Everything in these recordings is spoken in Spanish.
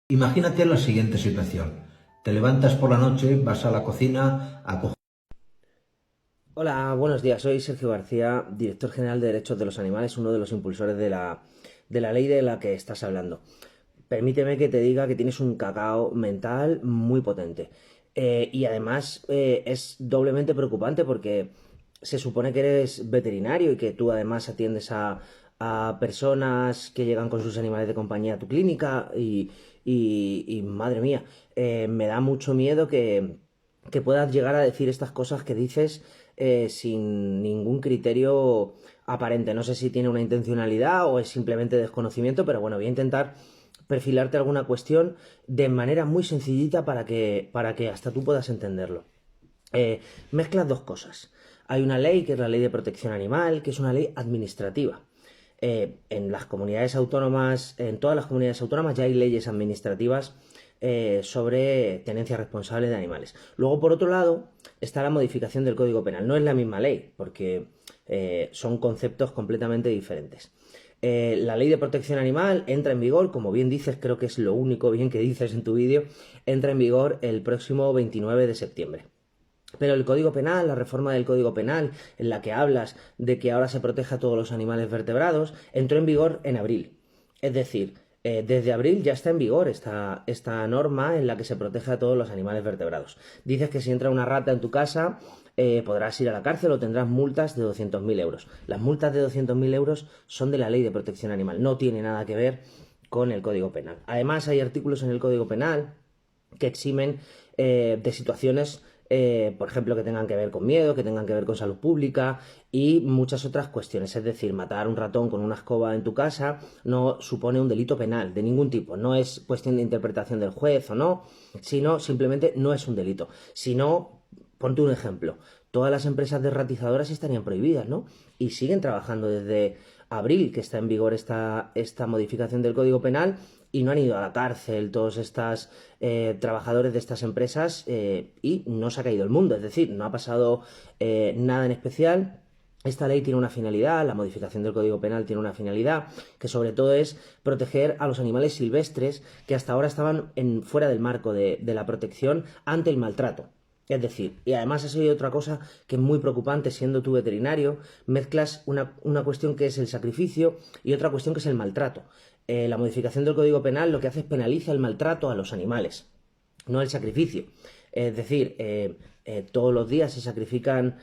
Imagínate la siguiente situación. Te levantas por la noche, vas a la cocina a coger... Hola, buenos días. Soy Sergio García, director general de Derechos de los Animales, uno de los impulsores de la ley de la que estás hablando. Permíteme que te diga que tienes un cacao mental muy potente. Y además es doblemente preocupante porque se supone que eres veterinario y que tú además atiendes a personas que llegan con sus animales de compañía a tu clínica y madre mía, me da mucho miedo que puedas llegar a decir estas cosas que dices sin ningún criterio aparente. No sé si tiene una intencionalidad o es simplemente desconocimiento, pero bueno, voy a intentar perfilarte alguna cuestión de manera muy sencillita para que hasta tú puedas entenderlo. Mezclas dos cosas. Hay una ley que es la ley de protección animal, que es una ley administrativa. En las comunidades autónomas, en todas las comunidades autónomas ya hay leyes administrativas sobre tenencia responsable de animales. Luego, por otro lado, está la modificación del Código Penal. No es la misma ley, porque son conceptos completamente diferentes. La ley de protección animal entra en vigor, como bien dices, creo que es lo único bien que dices en tu vídeo, entra en vigor el próximo 29 de septiembre. Pero el Código Penal, la reforma del Código Penal, en la que hablas de que ahora se protege a todos los animales vertebrados, entró en vigor en abril. Es decir, desde abril ya está en vigor esta norma en la que se protege a todos los animales vertebrados. Dices que si entra una rata en tu casa, podrás ir a la cárcel o tendrás multas de 200.000 euros. Las multas de 200.000 euros son de la ley de protección animal, no tiene nada que ver con el Código Penal. Además, hay artículos en el Código Penal que eximen de situaciones, por ejemplo, que tengan que ver con miedo, que tengan que ver con salud pública y muchas otras cuestiones. Es decir, matar un ratón con una escoba en tu casa no supone un delito penal de ningún tipo. No es cuestión de interpretación del juez o no, sino simplemente no es un delito. Si no, ponte un ejemplo. Todas las empresas desratizadoras estarían prohibidas, ¿no? Y siguen trabajando desde abril, que está en vigor esta modificación del Código Penal, y no han ido a la cárcel todos estos trabajadores de estas empresas y no se ha caído el mundo. Es decir, no ha pasado nada en especial. Esta ley tiene una finalidad, la modificación del Código Penal tiene una finalidad, que sobre todo es proteger a los animales silvestres que hasta ahora estaban fuera del marco de la protección ante el maltrato. Es decir, y además ha sido otra cosa que es muy preocupante siendo tú veterinario, mezclas una cuestión que es el sacrificio y otra cuestión que es el maltrato. La modificación del Código Penal lo que hace es penaliza el maltrato a los animales, no el sacrificio. Es decir, todos los días se sacrifican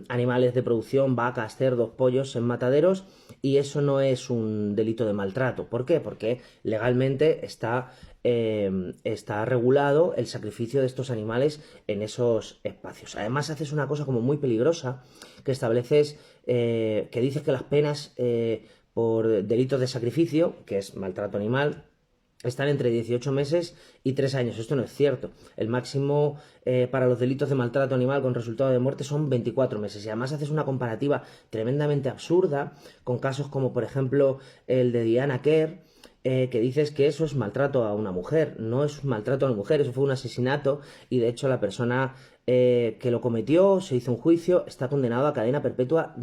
animales de producción, vacas, cerdos, pollos en mataderos y eso no es un delito de maltrato. ¿Por qué? Porque legalmente está regulado el sacrificio de estos animales en esos espacios. Además haces una cosa como muy peligrosa que estableces, que dices que las penas por delitos de sacrificio, que es maltrato animal, están entre 18 meses y 3 años. Esto no es cierto. El máximo para los delitos de maltrato animal con resultado de muerte son 24 meses. Y además haces una comparativa tremendamente absurda con casos como, por ejemplo, el de Diana Kerr, que dices que eso es maltrato a una mujer. No es maltrato a una mujer, eso fue un asesinato y de hecho la persona que lo cometió, se hizo un juicio, está condenado a cadena perpetua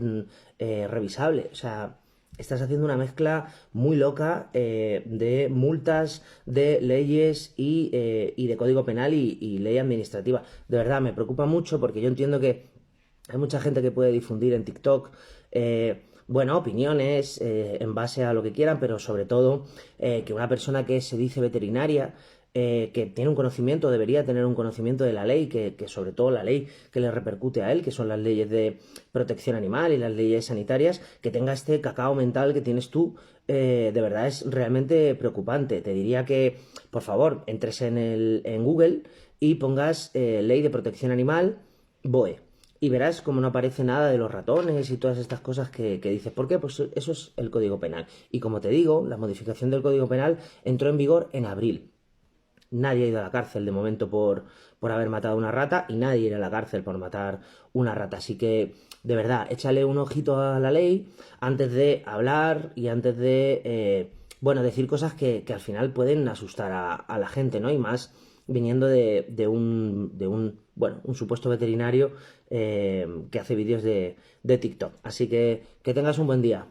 revisable. O sea, estás haciendo una mezcla muy loca de multas, de leyes y de código penal y ley administrativa. De verdad, me preocupa mucho porque yo entiendo que hay mucha gente que puede difundir en TikTok, bueno, opiniones en base a lo que quieran, pero sobre todo que una persona que se dice veterinaria, que tiene un conocimiento, debería tener un conocimiento de la ley, que sobre todo la ley que le repercute a él, que son las leyes de protección animal y las leyes sanitarias, que tenga este cacao mental que tienes tú, de verdad es realmente preocupante. Te diría que, por favor, entres en Google y pongas ley de protección animal, BOE y verás como no aparece nada de los ratones y todas estas cosas que dices. ¿Por qué? Pues eso es el Código Penal. Y como te digo, la modificación del Código Penal entró en vigor en abril. Nadie ha ido a la cárcel de momento por haber matado a una rata y nadie irá a la cárcel por matar una rata. Así que, de verdad, échale un ojito a la ley antes de hablar y antes de, bueno, decir cosas que al final pueden asustar a la gente, ¿no? Y más viniendo bueno, un supuesto veterinario que hace vídeos de TikTok. Así que tengas un buen día.